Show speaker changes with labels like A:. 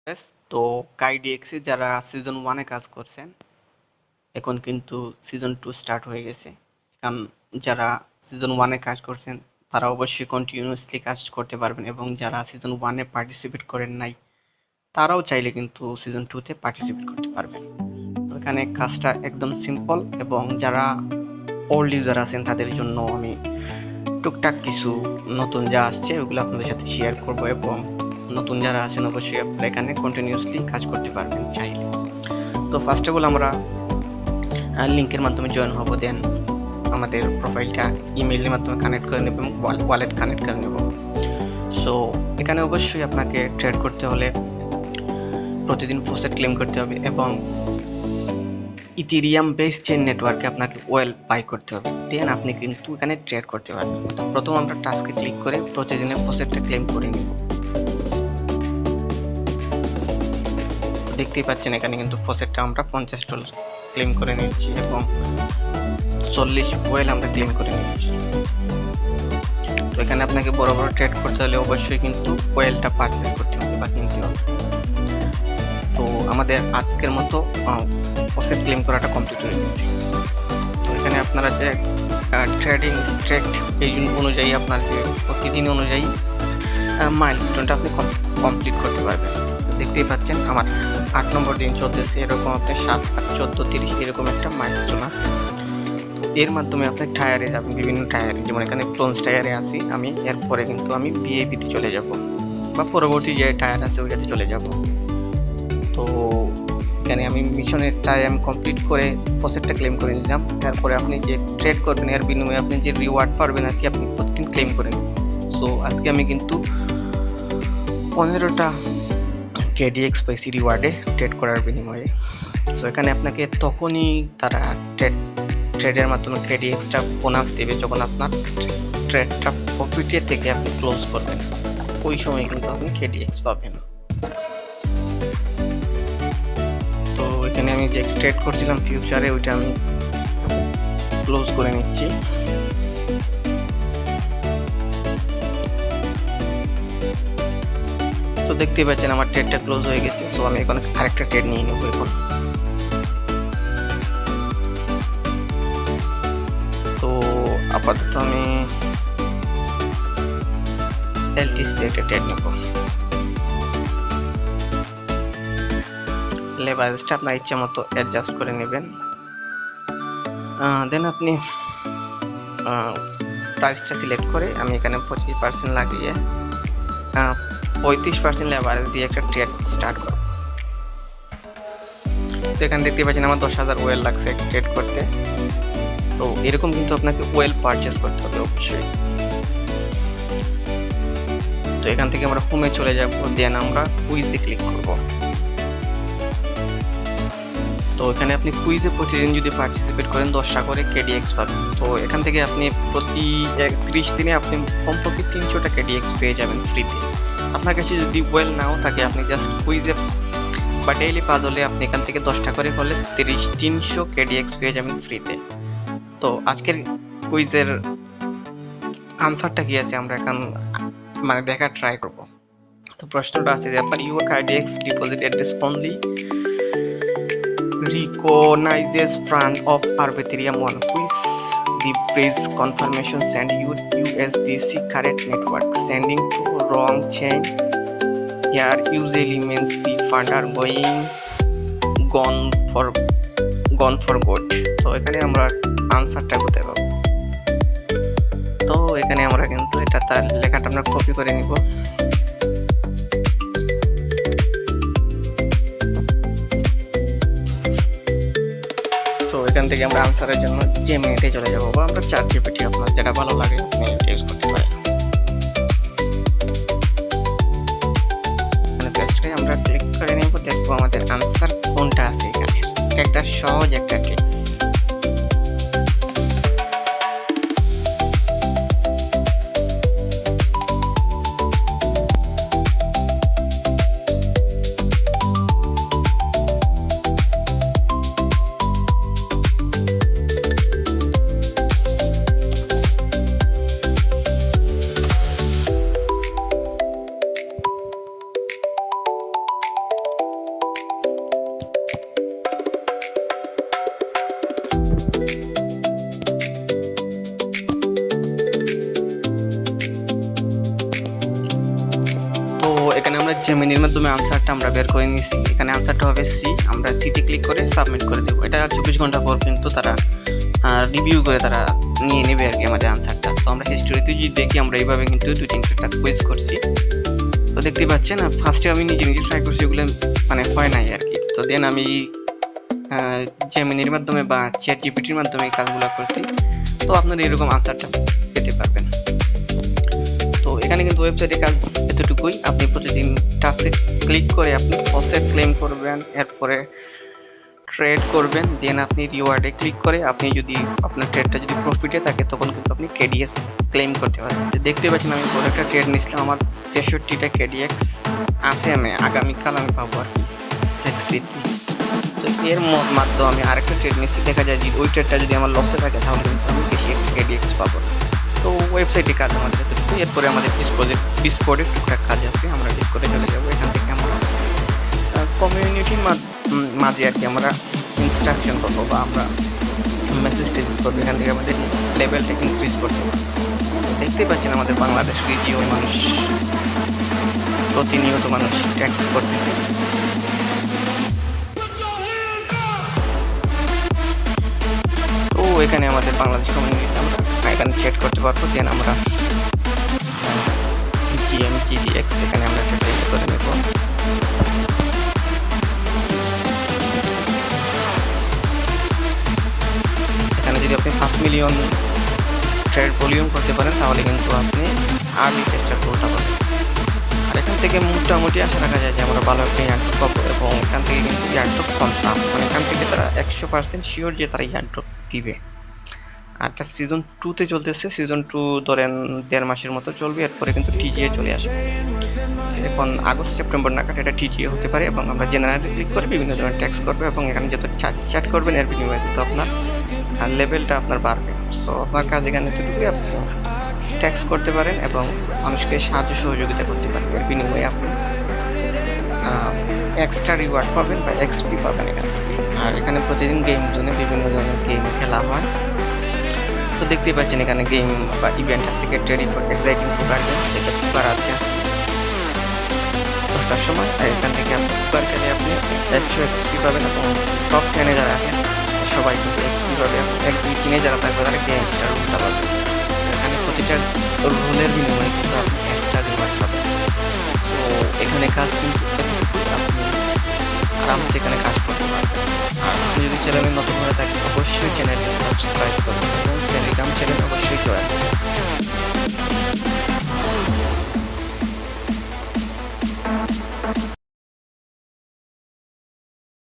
A: ব্যাস। তো কাইডিএক্সে যারা সিজন 1-এ কাজ করছেন, এখন কিন্তু সিজন 2 স্টার্ট হয়ে গেছে। এখন যারা সিজন 1-এ কাজ করছেন তারা অবশ্যই কন্টিনিউয়াসলি কাজ করতে পারবেন, এবং যারা সিজন 1-এ পার্টিসিপেট করেন নাই তারাও চাইলে কিন্তু সিজন 2-তে পার্টিসিপেট করতে পারবেন। তো এখানে কাজটা একদম সিম্পল, এবং যারা ওল্ড ইউজার আছেন তাদের জন্য আমি টুকটাক কিছু নতুন যা আসছে ওগুলো আপনাদের সাথে শেয়ার করব, এবং নতুন যারা আছেন অবশ্যই আপনারা এখানে কন্টিনিউয়াসলি কাজ করতে পারবেন চাইলে। তো ফার্স্ট অফ অল আমরা লিঙ্কের মাধ্যমে জয়েন হব, দেন আমাদের প্রোফাইলটা ইমেইলের মাধ্যমে কানেক্ট করে নেব এবং ওয়ালেট কানেক্ট করে নেব। সো এখানে অবশ্যই আপনাকে ট্রেড করতে হলে প্রতিদিন ফসেট ক্লেম করতে হবে, এবং ইথেরিয়াম বেস চেইন নেটওয়ার্কে আপনাকে ওয়েল বাই করতে হবে, দেন আপনি কিন্তু এখানে ট্রেড করতে পারবেন। তো প্রথম আমরা টাস্কে ক্লিক করে প্রতিদিনের ফসেটটা ক্লেম করে নিব। দেখতেই পাচ্ছেন এখানে কিন্তু ফসেটটা আমরা $50 ক্লেম করে নিচ্ছি, এবং 40 ওয়েল আমরা ক্লেম করে নিচ্ছি। তো এখানে আপনাকে বড় বড় ট্রেড করতে হলে অবশ্যই কিন্তু ওয়েলটা পারচেস করতে হবে বা কিনতে হবে। তো আমাদের আজকের মতো ফসেট ক্লেম করাটা কমপ্লিট হয়ে গেছে। তো এখানে আপনারা যে ট্রেডিং স্ট্রেট এই অনুযায়ী আপনার যে প্রতিদিন অনুযায়ী মাইলস্টোনটা আপনি কমপ্লিট করতে পারবেন। দেখতেই পাচ্ছেন আমার 8 নম্বর দিন চলতেছে, এরকম আপনার 7, 8, 14, 30 এরকম একটা মাইলস্টোন আছে। তো এর মাধ্যমে আপনি টায়ারে যাবেন, বিভিন্ন টায়ারে, যেমন এখানে ব্রোঞ্জ টায়ারে আছি আমি, এরপরে কিন্তু আমি ভিআইপিতে চলে যাব, বা পরবর্তী যে টায়ার আছে ওইটাতে চলে যাব। তো এখানে আমি মিশনের টাইম কমপ্লিট করে ফসেটটা ক্লেম করে নিলাম। তারপরে আপনি যে ট্রেড করবেন এর বিনিময়ে আপনি যে রিওয়ার্ড পাবেন আর কি, আপনি প্রতিদিন ক্লেম করে নেবেন। সো আজকে আমি কিন্তু 15টা কেডিএক্স পাইছি রিওয়ার্ডে ট্রেড করার বিনিময়ে। সো এখানে আপনাকে তখনই তারা ট্রেডের মাধ্যমে কেডিএক্সটা বোনাস দেবে যখন আপনার ট্রেডটা প্রফিটে থেকে আপনি ক্লোজ করবেন, ওই সময় কিন্তু আপনি কেডিএক্স পাবেন। তো এখানে আমি যে ট্রেড করছিলাম ফিউচারে, ওইটা আমি ক্লোজ করে নিচ্ছি। সো দেখতেই পাচ্ছেন আমার ট্রেডটা ক্লোজ হয়ে গেছে। সো আমি এখন আরেকটা ট্রেড নিয়ে নেব এখন। তো আপাতত আমি এলটিসিতে একটা ট্রেড নেব। লেভারেজটা আপনার ইচ্ছা মতো অ্যাডজাস্ট করে নেবেন। দেন আপনি প্রাইসটা সিলেক্ট করে আমি এখানে 25% লাগিয়ে 35% লেভারেজ দিয়ে একটা ট্রেড স্টার্ট করব। তো এখানে দেখতে পাচ্ছেন আমার 10,000 ওয়েল লাগছে ট্রেড করতে। তো এরকম কিন্তু আপনাকে ওয়েল পারচেস করতে হবে অবশ্যই। তো এখান থেকে আমরা হোমে চলে যাব, দেন আমরা কুইজে ক্লিক করব। তো এখানে আপনি কুইজে প্রতিদিন যদি পার্টিসিপেট করেন 10টা করে কেডিএক্স পাবেন। তো এখান থেকে আপনি প্রতি 30 দিনে আপনি কমপক্ষে 300টা কেডিএক্স পেয়ে যাবেন ফ্রিতে। আপনার কাছে যদি ওয়েল নাও থাকে, আপনি জাস্ট কুইজে বা ডেইলি পাজলে আপনি এখান থেকে 10টা করে করলে 300 কেডিএক্স পেয়ে যাবেন ফ্রিতে। তো আজকের কুইজের আনসারটা কি আছে আমরা এখন মানে দেখা ট্রাই করব। তো প্রশ্নটা আছে যে আপনার your KDX deposit address only recognizes front of Arbitrum 1, which the bridge confirmation send your USDC current network sending to wrong chain. Here usually means the fund are gone for good. তো এখানে আমরা আনসারটা কোথায় পাবো? তো এখানে আমরা কিন্তু এটা তার লেখাটা আমরা কপি করে নিব। তো এখান থেকে আমরা আনসারের জন্য জেমিনিতে চলে যাব, বা আমরা চ্যাটজিপিটি আপনার যেটা ভালো লাগে আপনি ইউজ করতে পারেন। মানে পেস্টে আমরা ক্লিক করে নেব, দেখবো আমাদের আনসার কোনটা আছে এখানে। একটা সহজ একটা টিপস। তো এখানে আমরা জেমিনির মাধ্যমে আনসারটা আমরা বের করে নিচ্ছি। এখানে আনসারটা হবে সি, আমরা সিতে ক্লিক করে সাবমিট করে দেবো। এটা 24 ঘন্টা পর কিন্তু তারা রিভিউ করে তারা নিয়ে নেবে আর কি আমাদের আনসারটা। তো আমরা হিস্টোরিতে যদি দেখি আমরা এইভাবে কিন্তু 2-3টা কুইজ করছি। তো দেখতে পাচ্ছেন ফার্স্টে আমি নিজে ট্রাই করছি, এগুলো মানে হয় নাই আর কি। তো দেন আমি জেমিনির মাধ্যমে বা চ্যাট জিপিটির মাধ্যমে কাজগুলো করছি। তো আপনারা এরকম আনসারটা পেতে পারবেন। তো এখানে কিন্তু ওয়েবসাইটে কাজ এতটুকুই। আপনি প্রতিদিন টাস্কে ক্লিক করে আপনি ফসেট ক্লেম করবেন, এরপরে ট্রেড করবেন, দেন আপনি রিওয়ার্ডে ক্লিক করে আপনি যদি আপনার ট্রেডটা যদি প্রফিটে থাকে তখন কিন্তু আপনি কেডিএক্স ক্লেম করতে পারবেন। দেখতে পাচ্ছেন আমি বড় একটা ট্রেড নিয়েছিলাম, আমার 63টা কেডিএক্স আছে, আমি আগামীকাল আমি পাবো আর কি 63। তো এর মাধ্যমে আমি আরেকটা ট্রেড নিয়েছি, দেখা যায় যে ওই ট্রেডটা যদি আমার লসে থাকে তাহলে কিন্তু আমি বেশি কেডিএক্স পাবো। তো ওয়েবসাইটে কাজ আমাদের এতটুকু। এরপরে আমাদের ডিসকর্ডে টুকটাক কাজ আছে, আমরা ডিসকর্ডে চলে যাবো। এখান থেকে আমরা কমিউনিটির মাঝে আর কি আমরা ইনস্ট্রাকশন করবো বা আমরা মেসেজ টেক্সট করবো। এখান থেকে আমাদের লেভেলটা ইনক্রিজ করতে হবে। দেখতে পাচ্ছেন আমাদের বাংলাদেশ ভিডিও মানুষ প্রতিনিয়ত মানুষ টেক্সট করতেছে। তো এখানে আমাদের বাংলাদেশ কমিউনিটি আমরা এখানে চ্যাট করতে পারবো। দেন আমরা GMGDX এখানে আমরা একটা টেক্সট করে নেব। এখানে যদি আপনি 5 মিলিয়ন ট্রেড ভলিউম করতে পারেন তাহলে কিন্তু আপনি আর্লি টেস্টার পুরোটা পাবেন। আর এখান থেকে মোটামুটি আশা রাখা যায় যে আমরা ভালো একটা ইয়ারড্রপ পাবো, এবং এখান থেকে কিন্তু ইয়ারড্রপ কনফার্ম, মানে এখান থেকে তারা 100% শিওর যে তারা ইয়ারড্রপ দিবে। আর এটা সিজন 2তে চলতেছে, সিজন 2 ধরেন 1.5 মাসের মতো চলবে, এরপরে কিন্তু টিজিএ চলে আসবে। এখন আগস্ট সেপ্টেম্বর নাগাদ এটা টিজিএ হতে পারে, এবং আমরা জেনারেলে ক্লিক করে বিভিন্ন ধরনের ট্যাক্স করবে, এবং এখানে যত চ্যাট করবেন এর বিনিময়ে কিন্তু আপনার লেভেলটা আপনার বাড়বে। সো আপনার কাজ এখানে এতটুকুই, আপনি ট্যাক্স করতে পারেন এবং মানুষকে সাহায্য সহযোগিতা করতে পারেন। এর বিনিময়ে আপনি এক্সট্রা রিওয়ার্ড পাবেন বা এক্সপি পাবেন এখান থেকে। আর এখানে প্রতিদিন গেম জোনে বিভিন্ন ধরনের গেম খেলা হয়। তো দেখতেই পাচ্ছেন এখানে গেম বা ইভেন্ট আছে, গেট রেডি ফর এক্সাইটিং পোকার গেম, সেটা পোকার আছে আজকে 10টার সময়। আর এখান থেকে আপনি পোকার খেলে আপনি 100 এক্সপি পাবেন, এবং টপ 10-এ যারা আছেন সবাই কিন্তু এক্সপি পাবে। 1-2-3-এ যারা থাকবে তারা গেম স্টার উল্টা পাবে। এখানে প্রতিটা রোলের বিনিময়ে কিন্তু আপনি এক্সট্রা রিওয়ার্ড পাবেন। সো এখানে কাজ কিন্তু আপনি আরামসে এখানে কাজ করতে পারবেন। আর আপনি যদি চ্যানেলে নতুন হয়ে থাকেন অবশ্যই চ্যানেলটি সাবস্ক্রাইব করবেন এবং টেলিগ্রাম চ্যানেল অবশ্যই জয়েন